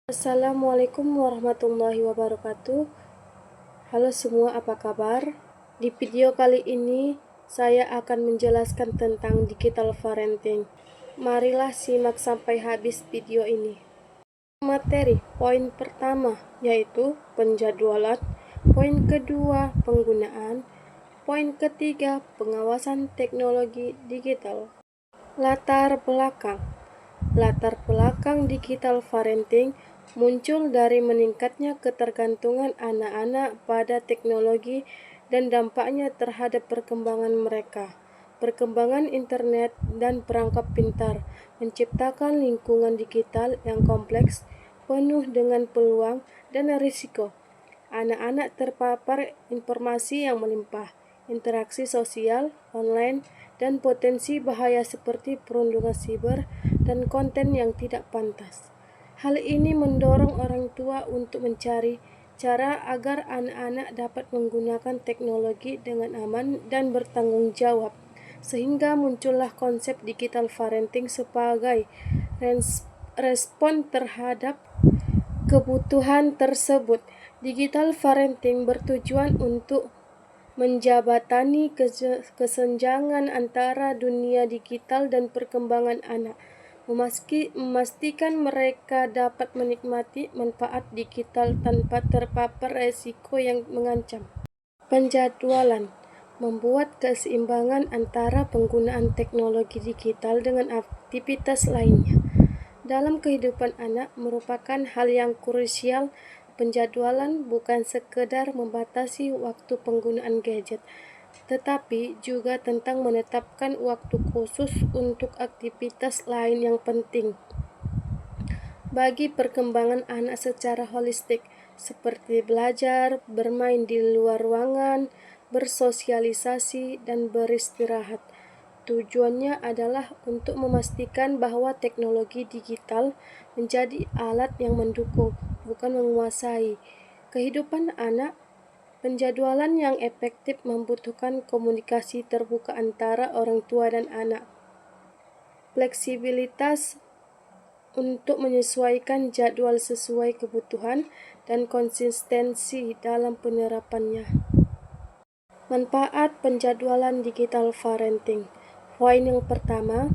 Assalamualaikum warahmatullahi wabarakatuh. Halo semua, apa kabar? Di video kali ini saya akan menjelaskan tentang digital parenting. Marilah simak sampai habis video ini. Materi poin pertama yaitu penjadwalan, poin kedua penggunaan, poin ketiga pengawasan teknologi digital. Latar belakang digital parenting muncul dari meningkatnya ketergantungan anak-anak pada teknologi dan dampaknya terhadap perkembangan mereka. Perkembangan internet dan perangkat pintar menciptakan lingkungan digital yang kompleks, penuh dengan peluang dan risiko. Anak-anak terpapar informasi yang melimpah, interaksi sosial, online, dan potensi bahaya seperti perundungan siber dan konten yang tidak pantas. Hal ini mendorong orang tua untuk mencari cara agar anak-anak dapat menggunakan teknologi dengan aman dan bertanggung jawab, sehingga muncullah konsep digital parenting sebagai respon terhadap kebutuhan tersebut. Digital parenting bertujuan untuk menjabatani kesenjangan antara dunia digital dan perkembangan anak, memastikan mereka dapat menikmati manfaat digital tanpa terpapar risiko yang mengancam. Penjadwalan membuat keseimbangan antara penggunaan teknologi digital dengan aktivitas lainnya dalam kehidupan anak merupakan hal yang krusial. Penjadwalan bukan sekedar membatasi waktu penggunaan gadget, tetapi juga tentang menetapkan waktu khusus untuk aktivitas lain yang penting bagi perkembangan anak secara holistik, seperti belajar, bermain di luar ruangan, bersosialisasi, dan beristirahat. Tujuannya adalah untuk memastikan bahwa teknologi digital menjadi alat yang mendukung, bukan menguasai, kehidupan anak. Penjadwalan yang efektif membutuhkan komunikasi terbuka antara orang tua dan anak, fleksibilitas untuk menyesuaikan jadwal sesuai kebutuhan, dan konsistensi dalam penerapannya. Manfaat penjadwalan digital parenting. Poin yang pertama,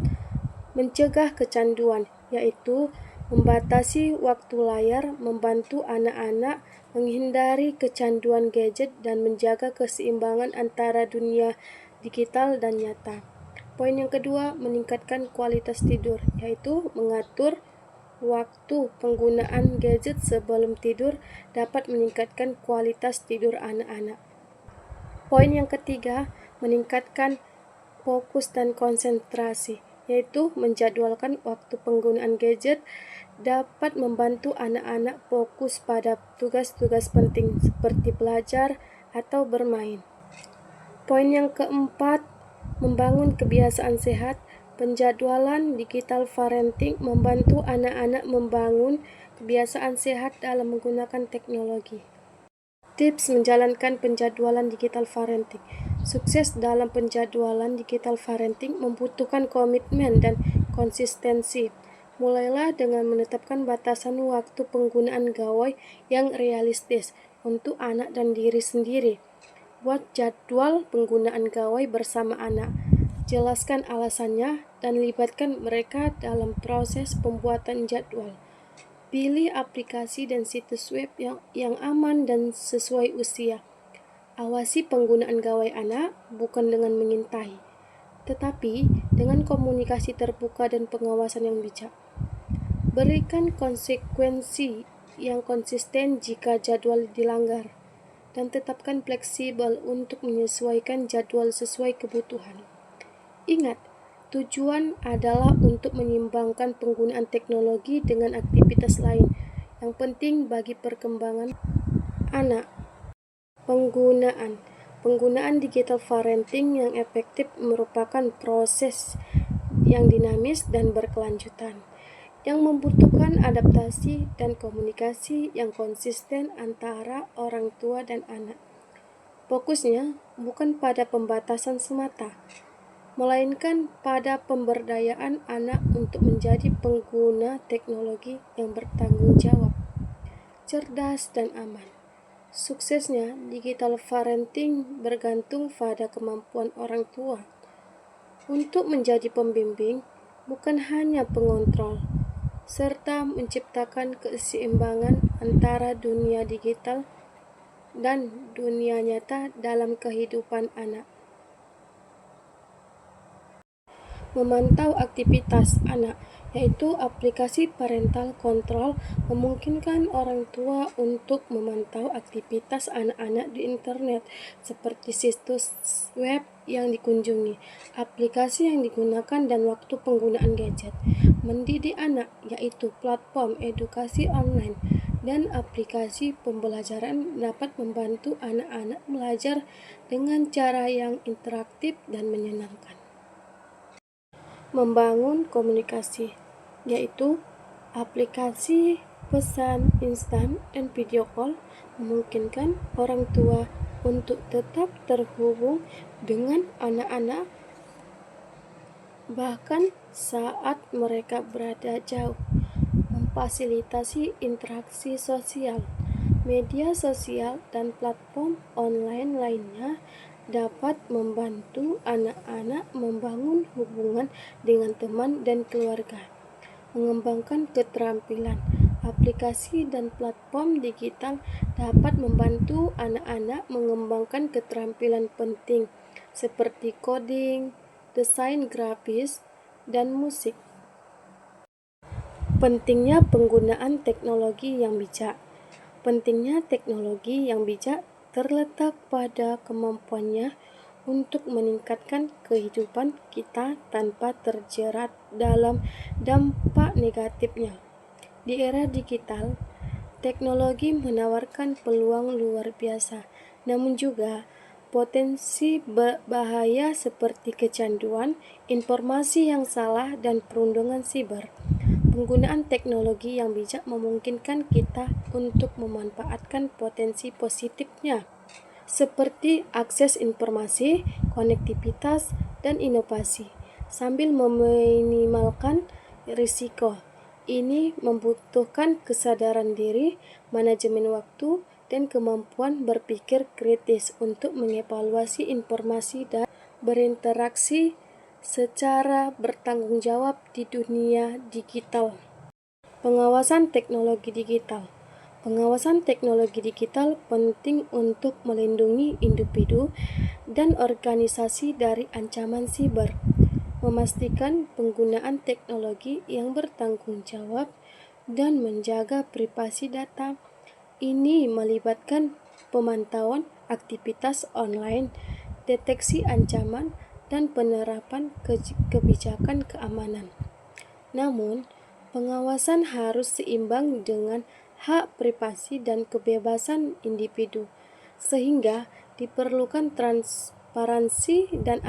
mencegah kecanduan, yaitu membatasi waktu layar, membantu anak-anak menghindari kecanduan gadget dan menjaga keseimbangan antara dunia digital dan nyata. Poin yang kedua, meningkatkan kualitas tidur, yaitu mengatur waktu penggunaan gadget sebelum tidur dapat meningkatkan kualitas tidur anak-anak. Poin yang ketiga, meningkatkan fokus dan konsentrasi, yaitu menjadwalkan waktu penggunaan gadget dapat membantu anak-anak fokus pada tugas-tugas penting seperti belajar atau bermain. Poin yang keempat, membangun kebiasaan sehat. Penjadwalan digital parenting membantu anak-anak membangun kebiasaan sehat dalam menggunakan teknologi. Tips menjalankan penjadwalan digital parenting. Sukses dalam penjadwalan digital parenting membutuhkan komitmen dan konsistensi. Mulailah dengan menetapkan batasan waktu penggunaan gawai yang realistis untuk anak dan diri sendiri. Buat jadwal penggunaan gawai bersama anak. Jelaskan alasannya dan libatkan mereka dalam proses pembuatan jadwal. Pilih aplikasi dan situs web yang aman dan sesuai usia. Awasi penggunaan gawai anak bukan dengan mengintai, tetapi dengan komunikasi terbuka dan pengawasan yang bijak. Berikan konsekuensi yang konsisten jika jadwal dilanggar, dan tetapkan fleksibel untuk menyesuaikan jadwal sesuai kebutuhan. Ingat, tujuan adalah untuk menyeimbangkan penggunaan teknologi dengan aktivitas lain yang penting bagi perkembangan anak. Penggunaan digital parenting yang efektif merupakan proses yang dinamis dan berkelanjutan, yang membutuhkan adaptasi dan komunikasi yang konsisten antara orang tua dan anak. Fokusnya bukan pada pembatasan semata, melainkan pada pemberdayaan anak untuk menjadi pengguna teknologi yang bertanggung jawab. cerdas, dan aman. Suksesnya digital parenting bergantung pada kemampuan orang tua untuk menjadi pembimbing, bukan hanya pengontrol, serta menciptakan keseimbangan antara dunia digital dan dunia nyata dalam kehidupan anak. Memantau aktivitas anak, yaitu aplikasi parental control, memungkinkan orang tua untuk memantau aktivitas anak-anak di internet, seperti situs web yang dikunjungi, aplikasi yang digunakan, dan waktu penggunaan gadget. Mendidik anak, yaitu platform edukasi online dan aplikasi pembelajaran dapat membantu anak-anak belajar dengan cara yang interaktif dan menyenangkan. Membangun komunikasi, yaitu aplikasi pesan instan dan video call memungkinkan orang tua untuk tetap terhubung dengan anak-anak bahkan saat mereka berada jauh. Memfasilitasi interaksi sosial, media sosial dan platform online lainnya dapat membantu anak-anak membangun hubungan dengan teman dan keluarga. Mengembangkan keterampilan, aplikasi dan platform digital dapat membantu anak-anak mengembangkan keterampilan penting seperti coding, desain grafis, dan musik. Pentingnya penggunaan teknologi yang bijak. Pentingnya teknologi yang bijak terletak pada kemampuannya untuk meningkatkan kehidupan kita tanpa terjerat dalam dampak negatifnya. Di era digital, teknologi menawarkan peluang luar biasa, namun juga potensi bahaya seperti kecanduan, informasi yang salah, dan perundungan siber. Penggunaan teknologi yang bijak memungkinkan kita untuk memanfaatkan potensi positifnya, seperti akses informasi, konektivitas, dan inovasi, sambil meminimalkan risiko. Ini membutuhkan kesadaran diri, manajemen waktu, dan kemampuan berpikir kritis untuk mengevaluasi informasi dan berinteraksi secara bertanggung jawab di dunia digital. Pengawasan teknologi digital. Pengawasan teknologi digital penting untuk melindungi individu dan organisasi dari ancaman siber, memastikan penggunaan teknologi yang bertanggung jawab, dan menjaga privasi data. Ini melibatkan pemantauan aktivitas online, deteksi ancaman, dan penerapan kebijakan keamanan. Namun, pengawasan harus seimbang dengan hak privasi dan kebebasan individu, sehingga diperlukan transparansi dan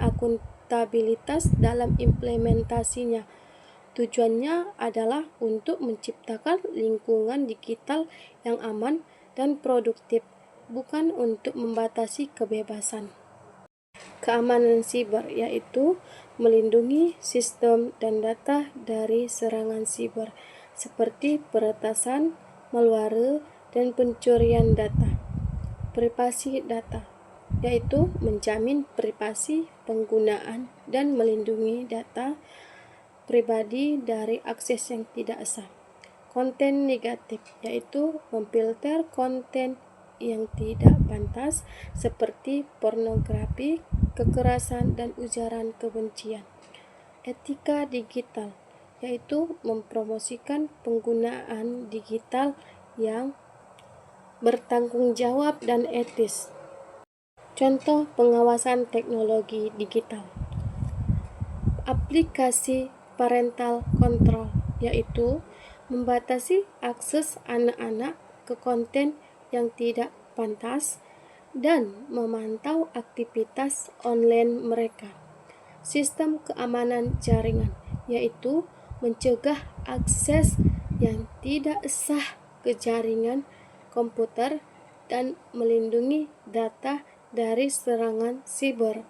akuntabilitas dalam implementasinya. Tujuannya adalah untuk menciptakan lingkungan digital yang aman dan produktif, bukan untuk membatasi kebebasan. Keamanan siber, yaitu melindungi sistem dan data dari serangan siber seperti peretasan, malware, dan pencurian data. Privasi data, yaitu menjamin privasi penggunaan dan melindungi data pribadi dari akses yang tidak sah. Konten negatif, yaitu memfilter konten yang tidak pantas seperti pornografi, kekerasan, dan ujaran kebencian. Etika digital, yaitu mempromosikan penggunaan digital yang bertanggung jawab dan etis. Contoh pengawasan teknologi digital. Aplikasi parental control, yaitu membatasi akses anak-anak ke konten yang tidak pantas dan memantau aktivitas online mereka. Sistem keamanan jaringan, yaitu mencegah akses yang tidak sah ke jaringan komputer dan melindungi data dari serangan siber.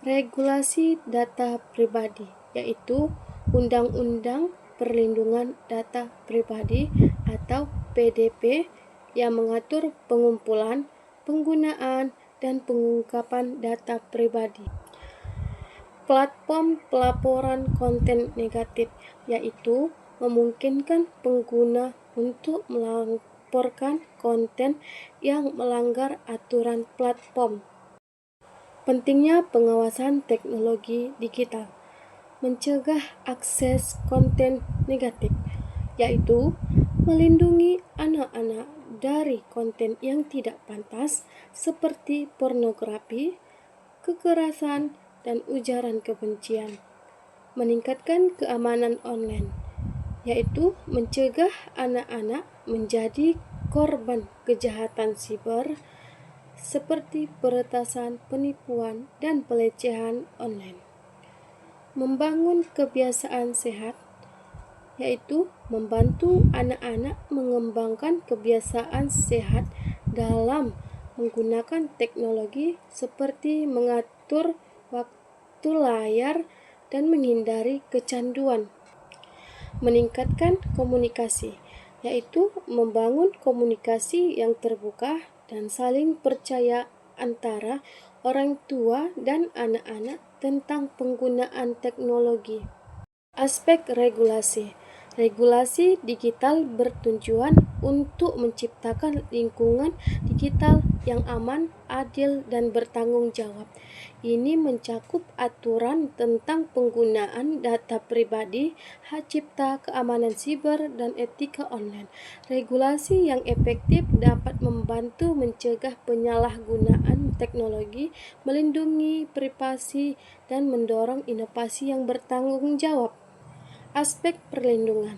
Regulasi data pribadi, yaitu Undang-Undang Perlindungan Data Pribadi atau PDP yang mengatur pengumpulan, penggunaan, dan pengungkapan data pribadi. Platform pelaporan konten negatif, yaitu memungkinkan pengguna untuk melaporkan konten yang melanggar aturan platform. Pentingnya pengawasan teknologi digital, mencegah akses konten negatif, yaitu melindungi anak-anak dari konten yang tidak pantas seperti pornografi, kekerasan, dan ujaran kebencian. Meningkatkan keamanan online, yaitu mencegah anak-anak menjadi korban kejahatan siber seperti peretasan, penipuan, dan pelecehan online. Membangun kebiasaan sehat, yaitu membantu anak-anak mengembangkan kebiasaan sehat dalam menggunakan teknologi seperti mengatur waktu layar dan menghindari kecanduan. Meningkatkan komunikasi, yaitu membangun komunikasi yang terbuka dan saling percaya antara orang tua dan anak-anak tentang penggunaan teknologi. Aspek regulasi. Regulasi digital bertujuan untuk menciptakan lingkungan digital yang aman, adil, dan bertanggung jawab. Ini mencakup aturan tentang penggunaan data pribadi, hak cipta, keamanan siber, dan etika online. Regulasi yang efektif dapat membantu mencegah penyalahgunaan teknologi, melindungi privasi, dan mendorong inovasi yang bertanggung jawab. Aspek perlindungan.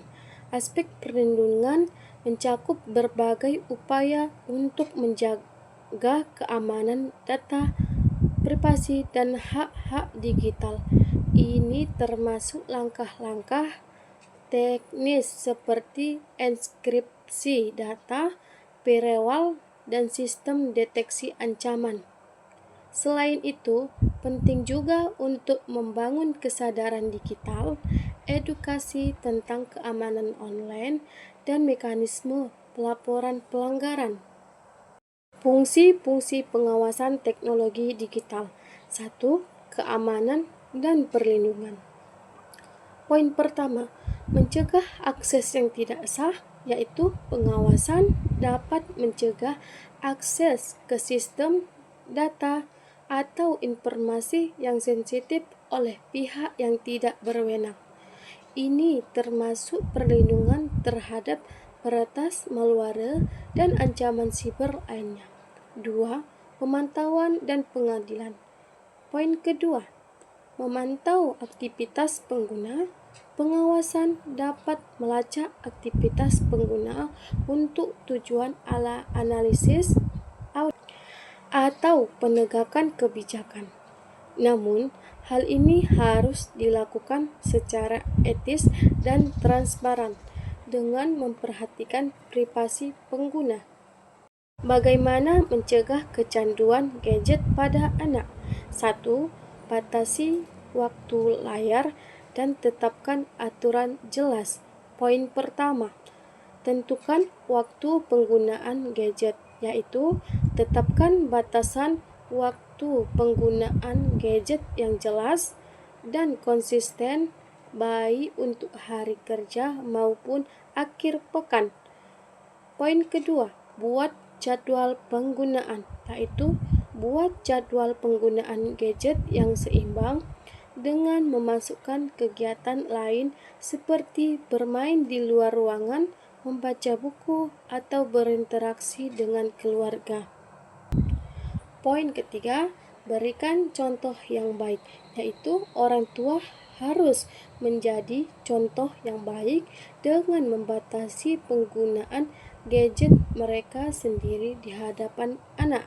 Aspek perlindungan mencakup berbagai upaya untuk menjaga keamanan data, privasi, dan hak-hak digital. Ini termasuk langkah-langkah teknis seperti enkripsi data, firewall, dan sistem deteksi ancaman. Selain itu, penting juga untuk membangun kesadaran digital, edukasi tentang keamanan online, dan mekanisme pelaporan pelanggaran. Fungsi-fungsi pengawasan teknologi digital. 1. Keamanan dan perlindungan. Poin pertama, mencegah akses yang tidak sah, yaitu pengawasan dapat mencegah akses ke sistem, data, atau informasi yang sensitif oleh pihak yang tidak berwenang. Ini termasuk perlindungan terhadap peretas malware dan ancaman siber lainnya. 2. Pemantauan dan pengadilan. Poin kedua, memantau aktivitas pengguna. Pengawasan dapat melacak aktivitas pengguna untuk tujuan analisis atau penegakan kebijakan. Namun, hal ini harus dilakukan secara etis dan transparan dengan memperhatikan privasi pengguna. Bagaimana mencegah kecanduan gadget pada anak? 1. Batasi waktu layar dan tetapkan aturan jelas. Poin pertama, tentukan waktu penggunaan gadget, yaitu tetapkan batasan waktu penggunaan gadget yang jelas dan konsisten, baik untuk hari kerja maupun akhir pekan. Poin kedua, buat jadwal penggunaan, yaitu buat jadwal penggunaan gadget yang seimbang dengan memasukkan kegiatan lain seperti bermain di luar ruangan, membaca buku, atau berinteraksi dengan keluarga. Poin ketiga, berikan contoh yang baik, yaitu orang tua harus menjadi contoh yang baik dengan membatasi penggunaan gadget mereka sendiri di hadapan anak.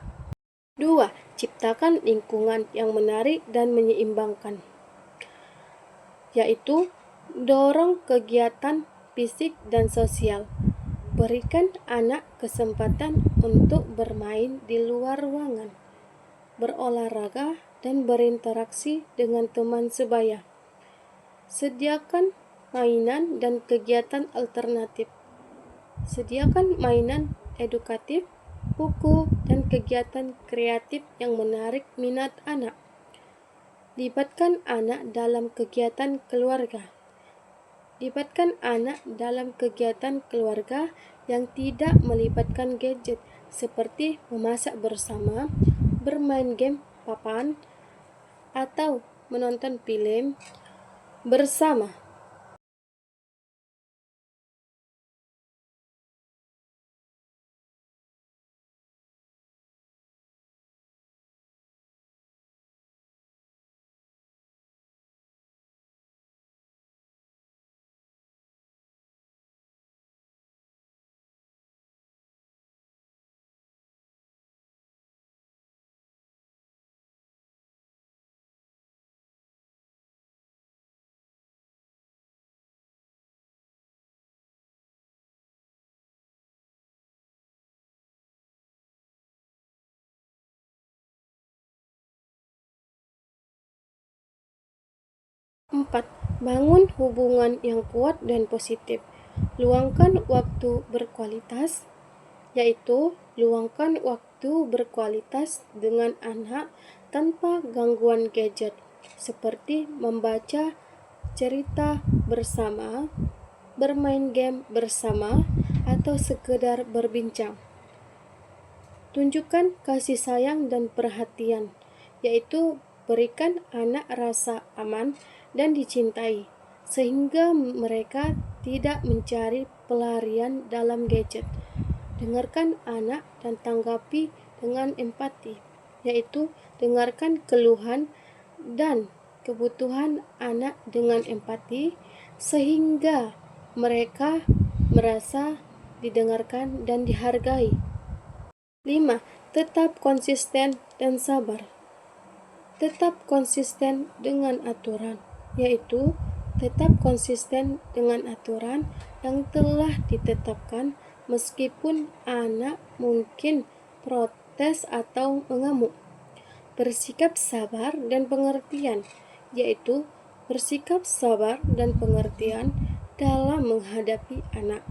2. Ciptakan lingkungan yang menarik dan menyeimbangkan, yaitu dorong kegiatan fisik dan sosial. Berikan anak kesempatan untuk bermain di luar ruangan, berolahraga, dan berinteraksi dengan teman sebaya. Sediakan mainan dan kegiatan alternatif. Sediakan mainan edukatif, buku, dan kegiatan kreatif yang menarik minat anak. Libatkan anak dalam kegiatan keluarga. Libatkan anak dalam kegiatan keluarga yang tidak melibatkan gadget, seperti memasak bersama, bermain game papan, atau menonton film bersama. Empat, bangun hubungan yang kuat dan positif. Luangkan waktu berkualitas, yaitu luangkan waktu berkualitas dengan anak tanpa gangguan gadget, seperti membaca cerita bersama, bermain game bersama, atau sekedar berbincang. Tunjukkan kasih sayang dan perhatian, yaitu berikan anak rasa aman dan dicintai, sehingga mereka tidak mencari pelarian dalam gadget. Dengarkan anak dan tanggapi dengan empati, yaitu dengarkan keluhan dan kebutuhan anak dengan empati, sehingga mereka merasa didengarkan dan dihargai. 5. Tetap konsisten dan sabar. Tetap konsisten dengan aturan, yaitu tetap konsisten dengan aturan yang telah ditetapkan meskipun anak mungkin protes atau mengamuk. Bersikap sabar dan pengertian, yaitu bersikap sabar dan pengertian dalam menghadapi anak,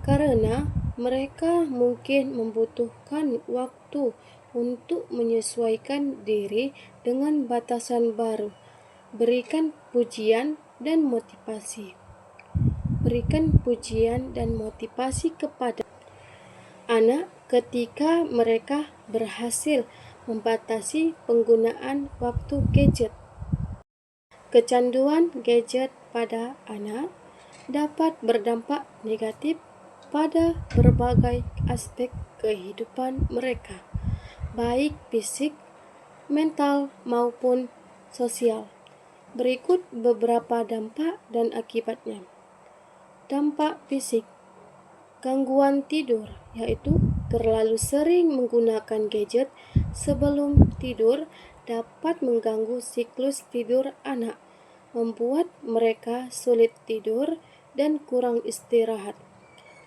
karena mereka mungkin membutuhkan waktu untuk menyesuaikan diri dengan batasan baru. Berikan pujian dan motivasi. Berikan pujian dan motivasi kepada anak ketika mereka berhasil membatasi penggunaan waktu gadget. Kecanduan gadget pada anak dapat berdampak negatif pada berbagai aspek kehidupan mereka, baik fisik, mental, maupun sosial. Berikut beberapa dampak dan akibatnya. Dampak fisik: gangguan tidur, yaitu terlalu sering menggunakan gadget sebelum tidur dapat mengganggu siklus tidur anak, membuat mereka sulit tidur dan kurang istirahat.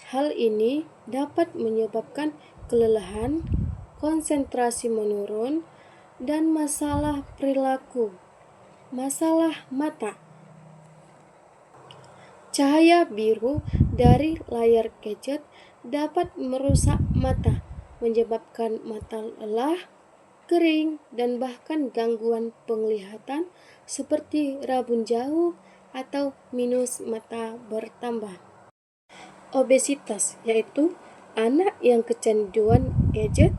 Hal ini dapat menyebabkan kelelahan, konsentrasi menurun, dan masalah perilaku. Masalah mata: cahaya biru dari layar gadget dapat merusak mata, menyebabkan mata lelah, kering, dan bahkan gangguan penglihatan seperti rabun jauh atau minus mata bertambah. Obesitas, yaitu anak yang kecanduan gadget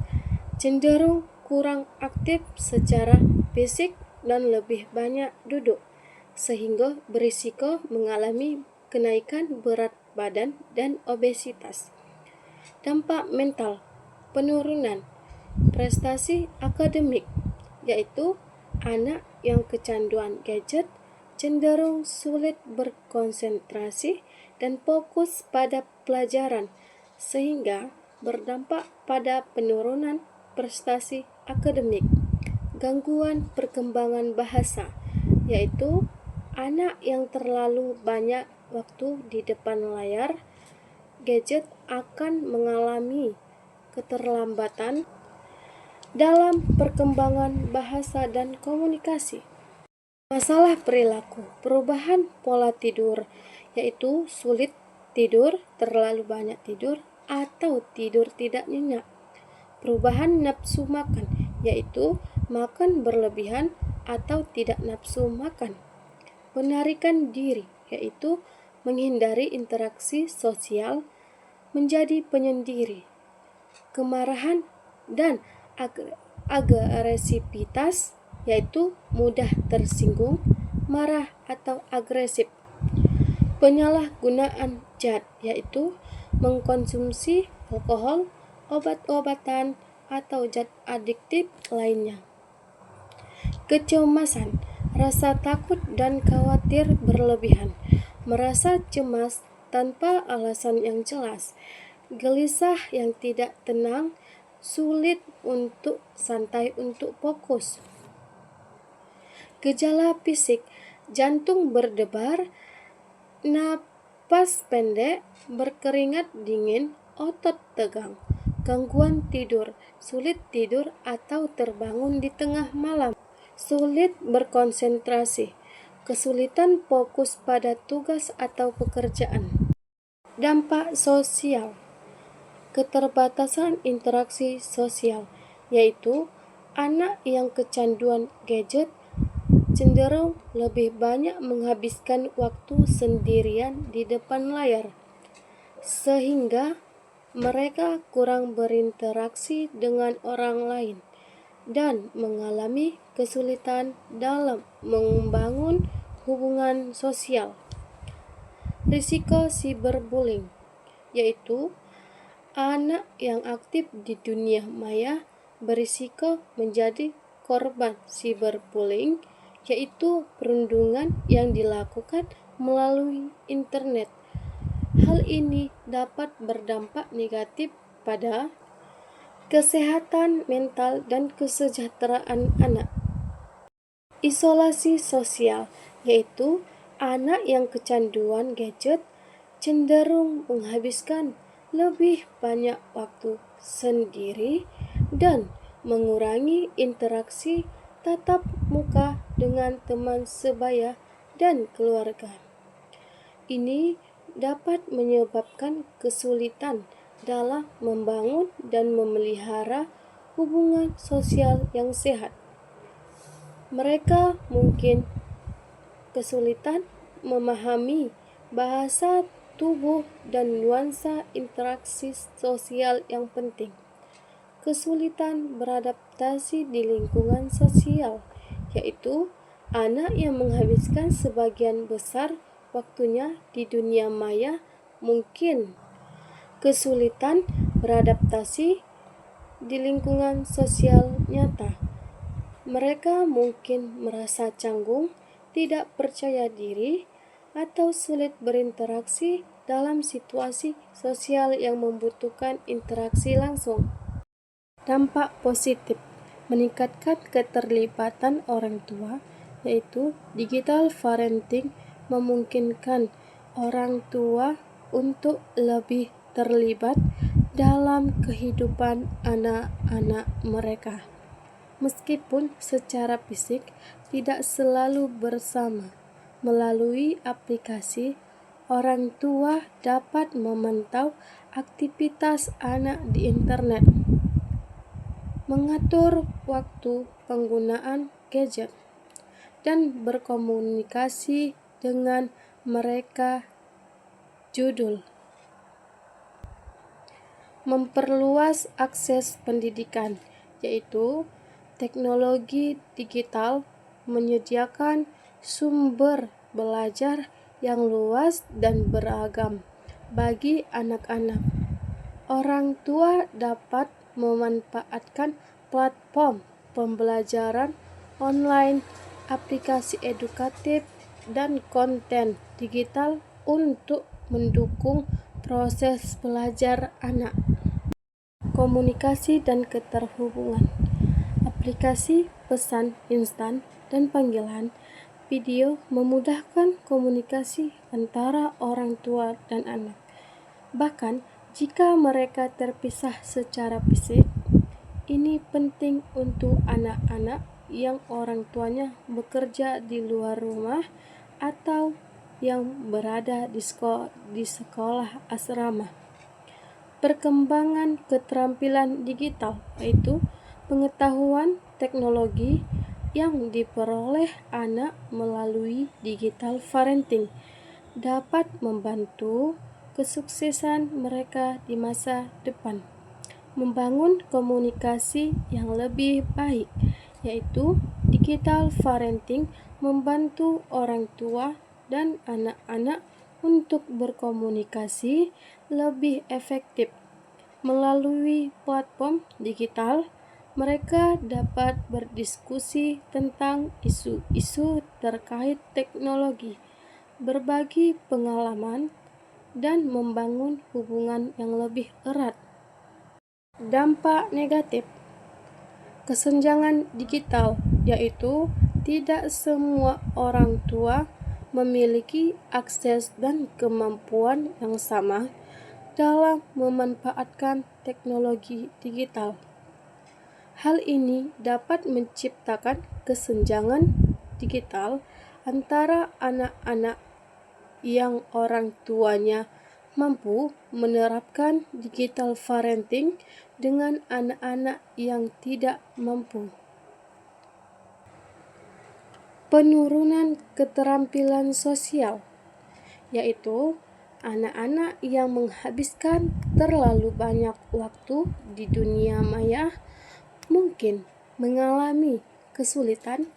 cenderung kurang aktif secara fisik dan lebih banyak duduk, sehingga berisiko mengalami kenaikan berat badan dan obesitas. Dampak mental: penurunan prestasi akademik, yaitu anak yang kecanduan gadget cenderung sulit berkonsentrasi dan fokus pada pelajaran, sehingga berdampak pada penurunan prestasi akademik. Gangguan perkembangan bahasa, yaitu anak yang terlalu banyak waktu di depan layar gadget akan mengalami keterlambatan dalam perkembangan bahasa dan komunikasi. Masalah perilaku: perubahan pola tidur, yaitu sulit tidur, terlalu banyak tidur, atau tidur tidak nyenyak. Perubahan nafsu makan, yaitu makan berlebihan atau tidak nafsu makan. Penarikan diri, yaitu menghindari interaksi sosial, menjadi penyendiri. Kemarahan dan agresivitas, yaitu mudah tersinggung, marah atau agresif. Penyalahgunaan zat, yaitu mengkonsumsi alkohol, obat-obatan, atau zat adiktif lainnya. Kecemasan, rasa takut dan khawatir berlebihan, merasa cemas tanpa alasan yang jelas, gelisah yang tidak tenang, sulit untuk santai untuk fokus. Gejala fisik, jantung berdebar, napas pendek, berkeringat dingin, otot tegang, gangguan tidur, sulit tidur atau terbangun di tengah malam, sulit berkonsentrasi, kesulitan fokus pada tugas atau pekerjaan. Dampak sosial, keterbatasan interaksi sosial, yaitu anak yang kecanduan gadget cenderung lebih banyak menghabiskan waktu sendirian di depan layar, sehingga mereka kurang berinteraksi dengan orang lain dan mengalami kesulitan dalam membangun hubungan sosial. Risiko cyberbullying, yaitu anak yang aktif di dunia maya berisiko menjadi korban cyberbullying, yaitu perundungan yang dilakukan melalui internet. Hal ini dapat berdampak negatif pada kesehatan mental dan kesejahteraan anak. Isolasi sosial, yaitu anak yang kecanduan gadget cenderung menghabiskan lebih banyak waktu sendiri dan mengurangi interaksi tatap muka dengan teman sebaya dan keluarga. Ini dapat menyebabkan kesulitan dalam membangun dan memelihara hubungan sosial yang sehat. Mereka mungkin kesulitan memahami bahasa tubuh dan nuansa interaksi sosial yang penting. Kesulitan beradaptasi di lingkungan sosial, yaitu anak yang menghabiskan sebagian besar waktunya di dunia maya mungkin kesulitan beradaptasi di lingkungan sosial nyata. Mereka mungkin merasa canggung, tidak percaya diri, atau sulit berinteraksi dalam situasi sosial yang membutuhkan interaksi langsung. Dampak positif, meningkatkan keterlibatan orang tua, yaitu digital parenting memungkinkan orang tua untuk lebih terlibat dalam kehidupan anak-anak mereka, meskipun secara fisik tidak selalu bersama. Melalui aplikasi, orang tua dapat memantau aktivitas anak di internet, mengatur waktu penggunaan gadget, dan berkomunikasi dengan mereka. Judul: memperluas akses pendidikan, yaitu teknologi digital menyediakan sumber belajar yang luas dan beragam bagi anak-anak. Orang tua dapat memanfaatkan platform pembelajaran online, aplikasi edukatif, dan konten digital untuk mendukung proses belajar anak. Komunikasi dan keterhubungan, aplikasi pesan instan dan panggilan video memudahkan komunikasi antara orang tua dan anak. Bahkan jika mereka terpisah secara fisik, ini penting untuk anak-anak yang orang tuanya bekerja di luar rumah atau yang berada di sekolah asrama. Perkembangan keterampilan digital, yaitu pengetahuan teknologi yang diperoleh anak melalui digital parenting, dapat membantu kesuksesan mereka di masa depan. Membangun komunikasi yang lebih baik, yaitu digital parenting membantu orang tua dan anak-anak untuk berkomunikasi lebih efektif. Melalui platform digital, mereka dapat berdiskusi tentang isu-isu terkait teknologi, berbagi pengalaman, dan membangun hubungan yang lebih erat. Dampak negatif kesenjangan digital, yaitu tidak semua orang tua memiliki akses dan kemampuan yang sama dalam memanfaatkan teknologi digital. Hal ini dapat menciptakan kesenjangan digital antara anak-anak yang orang tuanya mampu menerapkan digital parenting dengan anak-anak yang tidak mampu. Penurunan keterampilan sosial, yaitu anak-anak yang menghabiskan terlalu banyak waktu di dunia maya mungkin mengalami kesulitan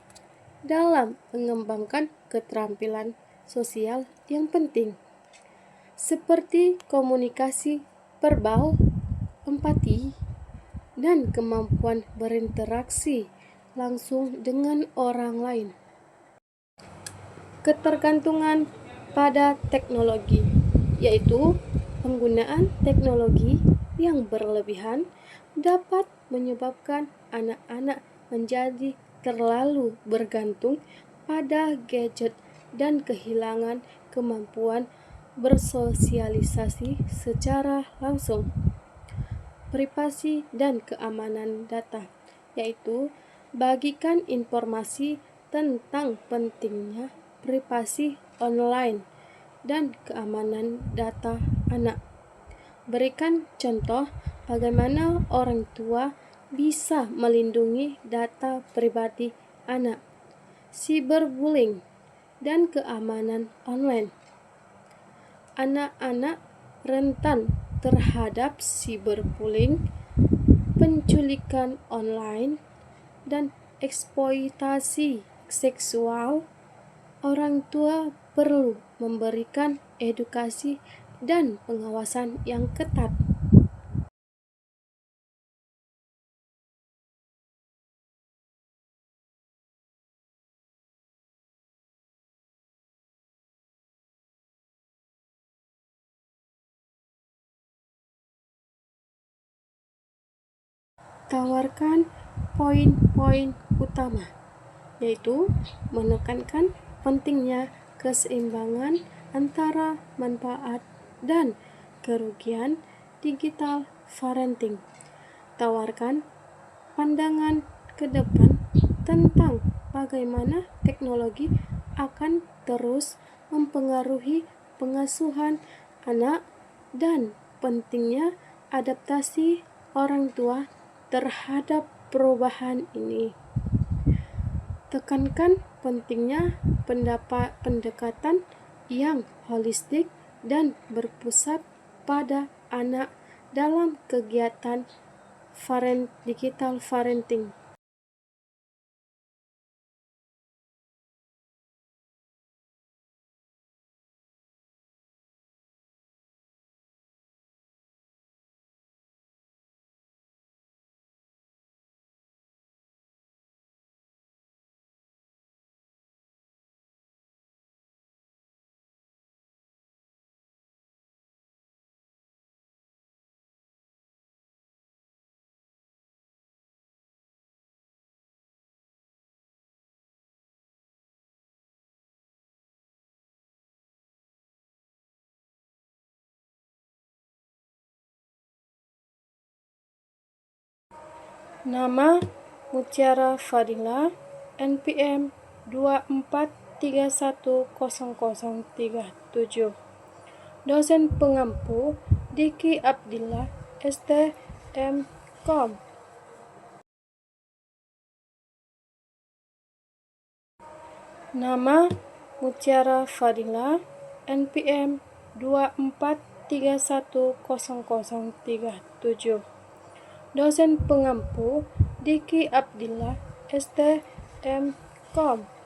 dalam mengembangkan keterampilan sosial yang penting, seperti komunikasi verbal, empati, dan kemampuan berinteraksi langsung dengan orang lain. Ketergantungan pada teknologi, yaitu penggunaan teknologi yang berlebihan dapat menyebabkan anak-anak menjadi terlalu bergantung pada gadget dan kehilangan kemampuan bersosialisasi secara langsung. Privasi dan keamanan data, yaitu bagikan informasi tentang pentingnya privasi online dan keamanan data anak. Berikan contoh bagaimana orang tua bisa melindungi data pribadi anak, cyberbullying, dan keamanan online. Anak-anak rentan terhadap cyberbullying, penculikan online, dan eksploitasi seksual. Orang tua perlu memberikan edukasi dan pengawasan yang ketat. Tawarkan poin-poin utama, yaitu menekankan pentingnya keseimbangan antara manfaat dan kerugian digital parenting. Tawarkan pandangan ke depan tentang bagaimana teknologi akan terus mempengaruhi pengasuhan anak dan pentingnya adaptasi orang tua terhadap perubahan ini. Tekankan pentingnya pendekatan yang holistik dan berpusat pada anak dalam kegiatan digital parenting. Nama Mutiara Fadila, NPM 24 310037. Dosen pengampu Diki Abdillah, STM Kom. Nama Mutiara Fadila, NPM 24310037. Dosen pengampu Diki Abdillah, STM Kom.